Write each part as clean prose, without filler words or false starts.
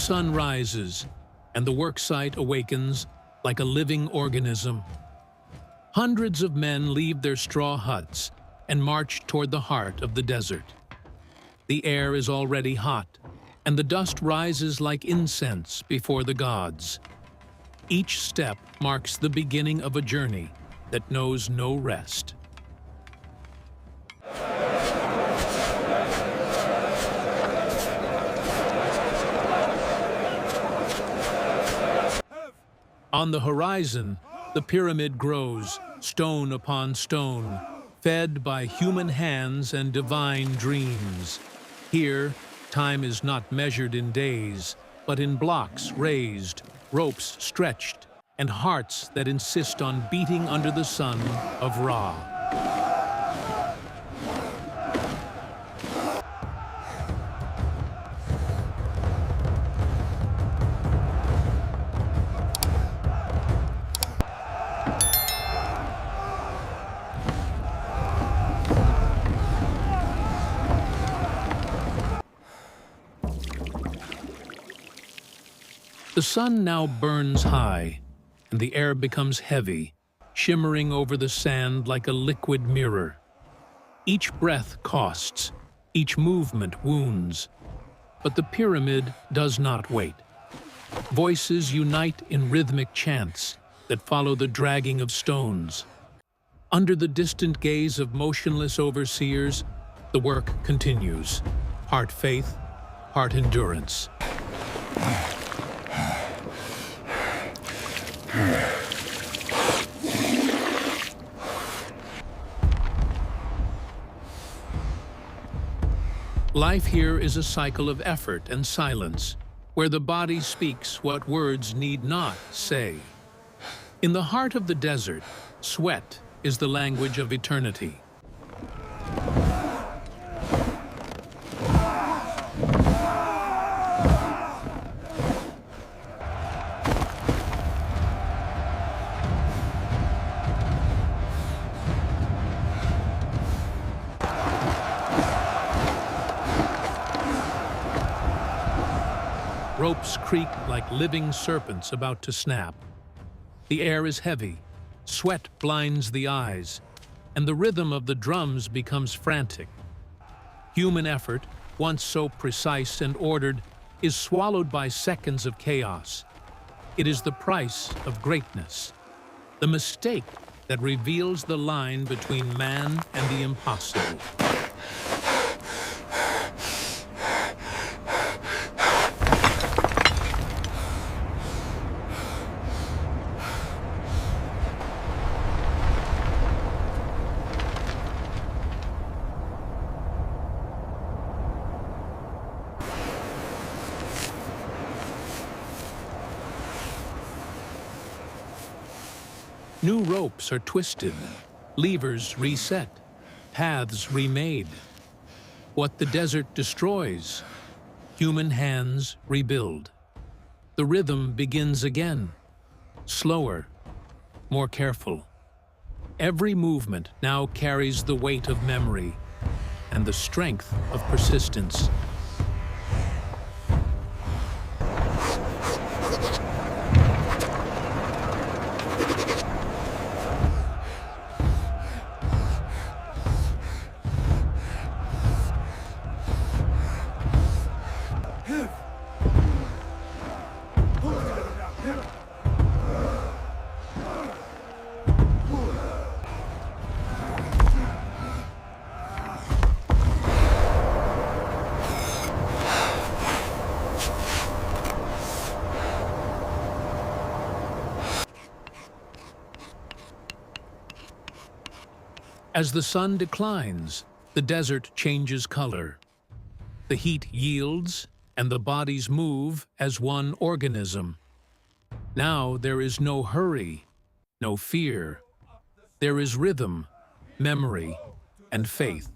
sun rises, and the worksite awakens like a living organism. Hundreds of men leave their straw huts and march toward the heart of the desert. The air is already hot, and the dust rises like incense before the gods. Each step marks the beginning of a journey that knows no rest. On the horizon, the pyramid grows, stone upon stone, fed by human hands and divine dreams. Here, time is not measured in days, but in blocks raised, ropes stretched, and hearts that insist on beating under the sun of Ra. The sun now burns high, and the air becomes heavy, shimmering over the sand like a liquid mirror. Each breath costs, each movement wounds. But the pyramid does not wait. Voices unite in rhythmic chants that follow the dragging of stones. Under the distant gaze of motionless overseers, the work continues. Part faith, part endurance. Life here is a cycle of effort and silence, where the body speaks what words need not say. In the heart of the desert, sweat is the language of eternity. Ropes creak like living serpents about to snap. The air is heavy, sweat blinds the eyes, and the rhythm of the drums becomes frantic. Human effort, once so precise and ordered, is swallowed by seconds of chaos. It is the price of greatness, the mistake that reveals the line between man and the impossible. New ropes are twisted, levers reset, paths remade. What the desert destroys, human hands rebuild. The rhythm begins again, slower, more careful. Every movement now carries the weight of memory and the strength of persistence. As the sun declines, the desert changes color. The heat yields, and the bodies move as one organism. Now there is no hurry, no fear. There is rhythm, memory, and faith.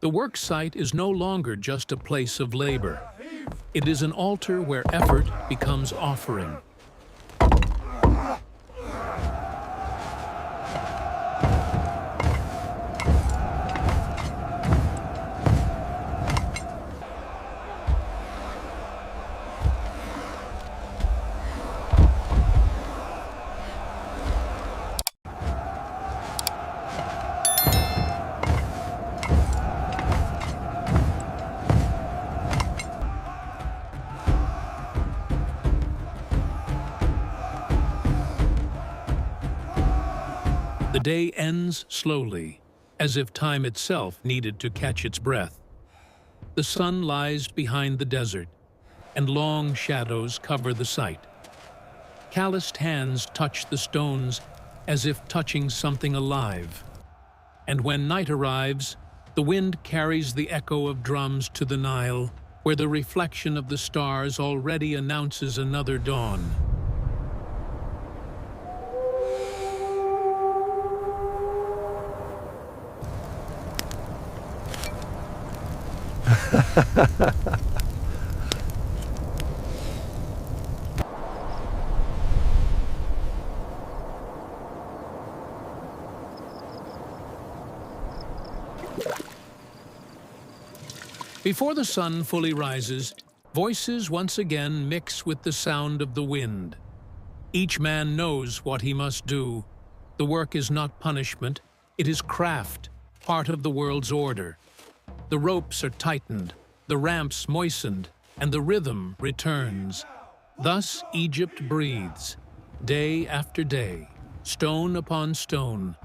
The work site is no longer just a place of labor. It is an altar where effort becomes offering. The day ends slowly, as if time itself needed to catch its breath. The sun lies behind the desert, and long shadows cover the site. Calloused hands touch the stones as if touching something alive. And when night arrives, the wind carries the echo of drums to the Nile, where the reflection of the stars already announces another dawn. Before the sun fully rises, voices once again mix with the sound of the wind. Each man knows what he must do. The work is not punishment, it is craft, part of the world's order. The ropes are tightened, the ramps moistened, and the rhythm returns. Thus Egypt breathes, day after day, stone upon stone,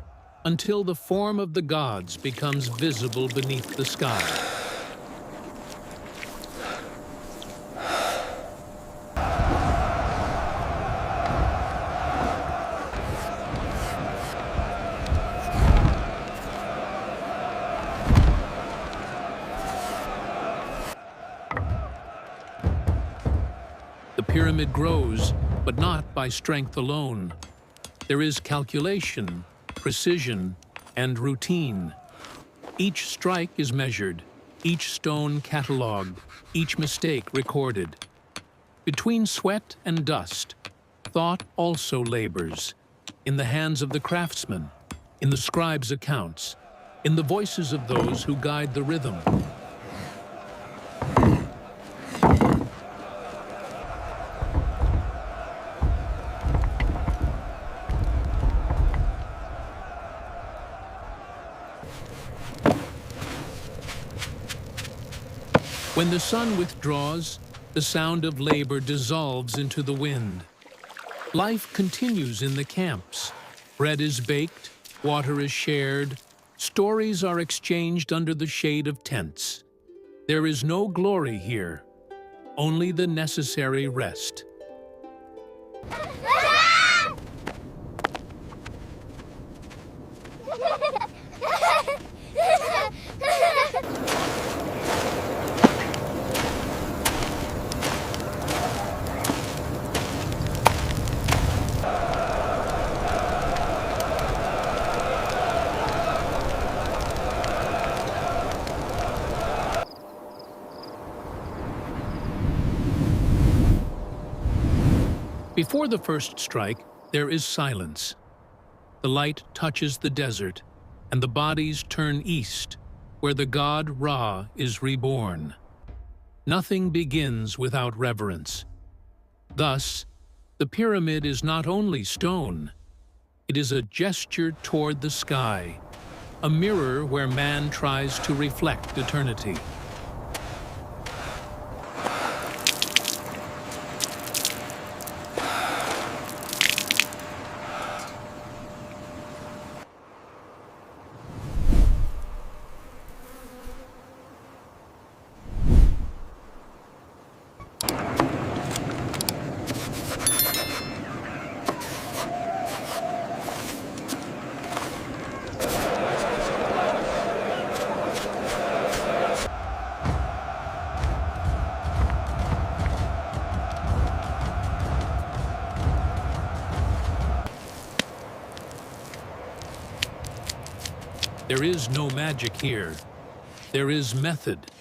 until the form of the gods becomes visible beneath the sky. The pyramid grows, but not by strength alone. There is calculation, precision, and routine. Each strike is measured, each stone catalogued, each mistake recorded. Between sweat and dust, thought also labors, in the hands of the craftsman, in the scribe's accounts, in the voices of those who guide the rhythm. When the sun withdraws, the sound of labor dissolves into the wind. Life continues in the camps. Bread is baked, water is shared, stories are exchanged under the shade of tents. There is no glory here, only the necessary rest. Before the first strike, there is silence. The light touches the desert, and the bodies turn east, where the god Ra is reborn. Nothing begins without reverence. Thus, the pyramid is not only stone, it is a gesture toward the sky, a mirror where man tries to reflect eternity. There is no magic here. There is method.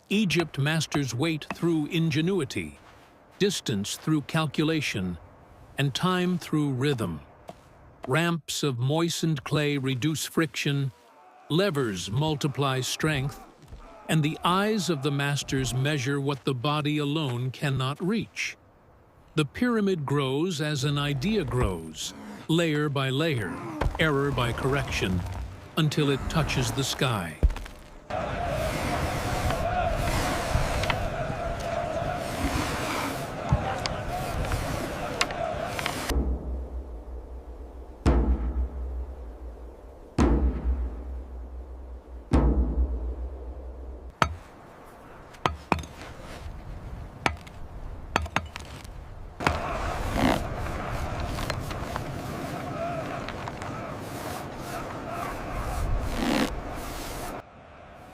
Egypt masters weight through ingenuity, distance through calculation, and time through rhythm. Ramps of moistened clay reduce friction, levers multiply strength, and the eyes of the masters measure what the body alone cannot reach. The pyramid grows as an idea grows, layer by layer, error by correction, until it touches the sky.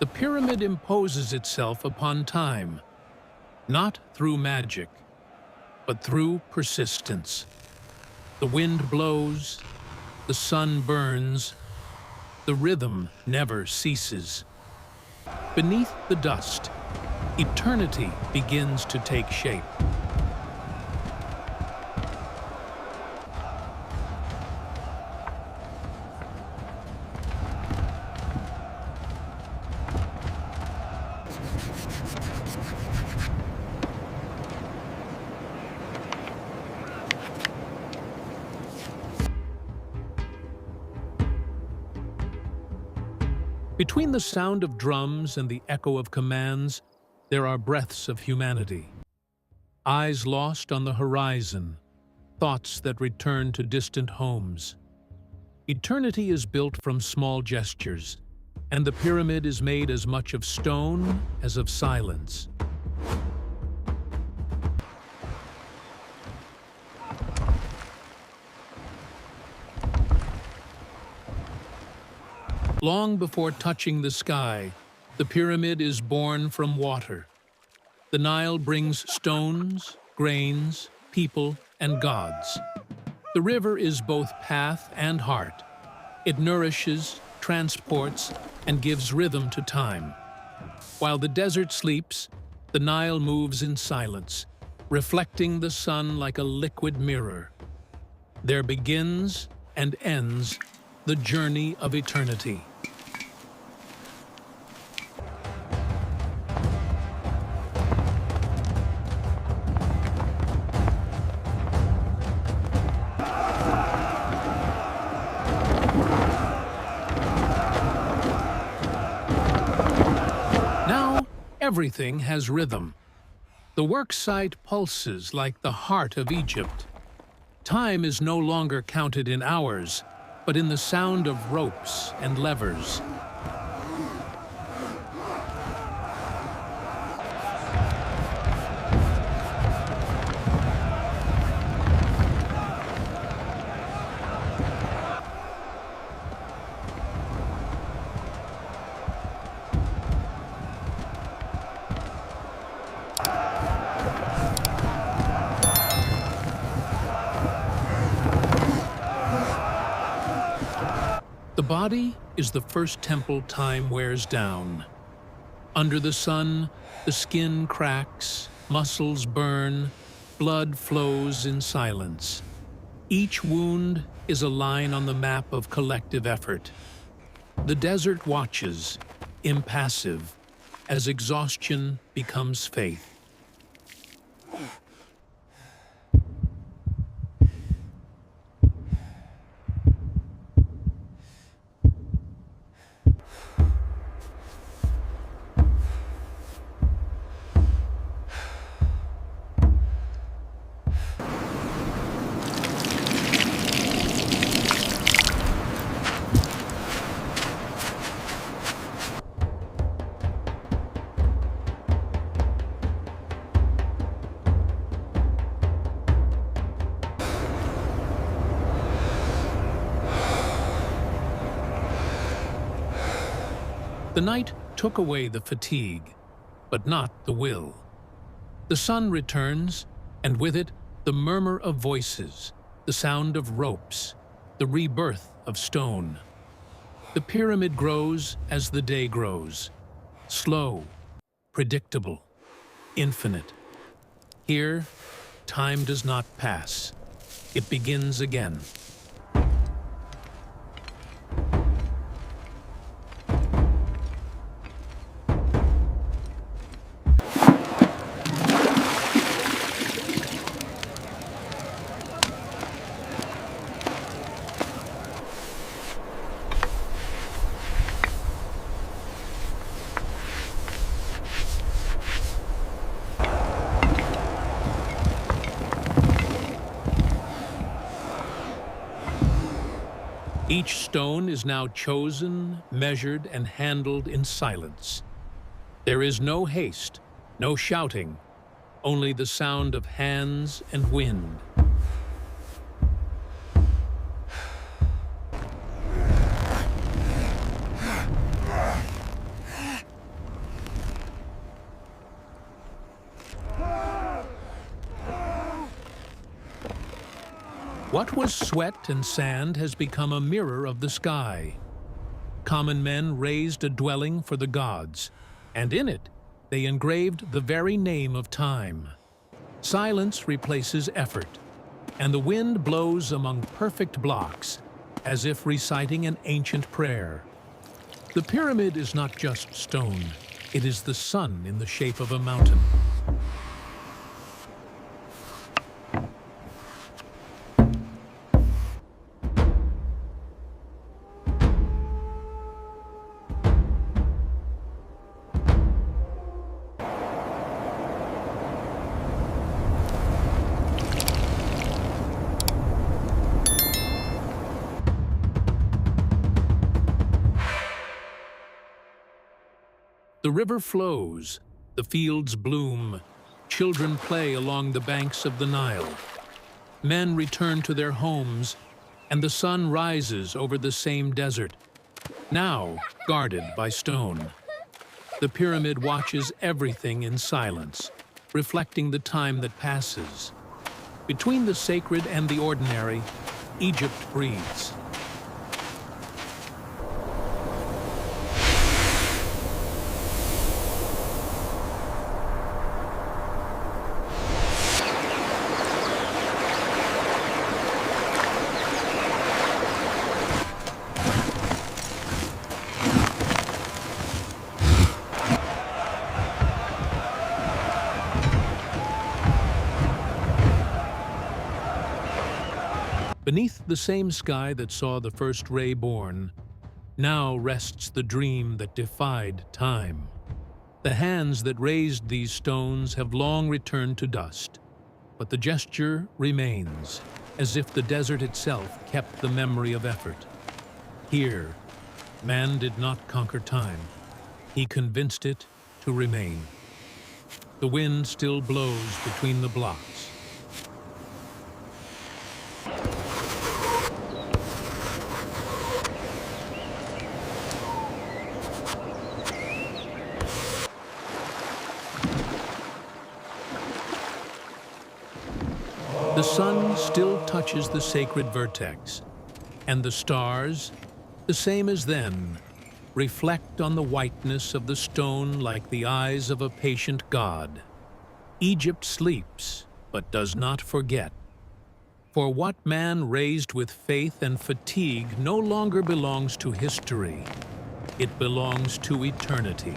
The pyramid imposes itself upon time, not through magic, but through persistence. The wind blows, the sun burns, the rhythm never ceases. Beneath the dust, eternity begins to take shape. Between the sound of drums and the echo of commands, there are breaths of humanity. Eyes lost on the horizon, thoughts that return to distant homes. Eternity is built from small gestures, and the pyramid is made as much of stone as of silence. Long before touching the sky, the pyramid is born from water. The Nile brings stones, grains, people, and gods. The river is both path and heart. It nourishes, transports, and gives rhythm to time. While the desert sleeps, the Nile moves in silence, reflecting the sun like a liquid mirror. There begins and ends the journey of eternity. Now, everything has rhythm. The work site pulses like the heart of Egypt. Time is no longer counted in hours, but in the sound of ropes and levers. The body is the first temple time wears down. Under the sun, the skin cracks, muscles burn, blood flows in silence. Each wound is a line on the map of collective effort. The desert watches, impassive, as exhaustion becomes faith. The night took away the fatigue, but not the will. The sun returns, and with it, the murmur of voices, the sound of ropes, the rebirth of stone. The pyramid grows as the day grows, slow, predictable, infinite. Here, time does not pass. It begins again. Each stone is now chosen, measured, and handled in silence. There is no haste, no shouting, only the sound of hands and wind. What was sweat and sand has become a mirror of the sky. Common men raised a dwelling for the gods, and in it they engraved the very name of time. Silence replaces effort, and the wind blows among perfect blocks, as if reciting an ancient prayer. The pyramid is not just stone, it is the sun in the shape of a mountain. The river flows, the fields bloom, children play along the banks of the Nile. Men return to their homes, and the sun rises over the same desert, now guarded by stone. The pyramid watches everything in silence, reflecting the time that passes. Between the sacred and the ordinary, Egypt breathes. Beneath the same sky that saw the first ray born, now rests the dream that defied time. The hands that raised these stones have long returned to dust, but the gesture remains, as if the desert itself kept the memory of effort. Here, man did not conquer time. He convinced it to remain. The wind still blows between the blocks. The sun still touches the sacred vertex, and the stars, the same as then, reflect on the whiteness of the stone like the eyes of a patient god. Egypt sleeps, but does not forget. For what man raised with faith and fatigue no longer belongs to history. It belongs to eternity.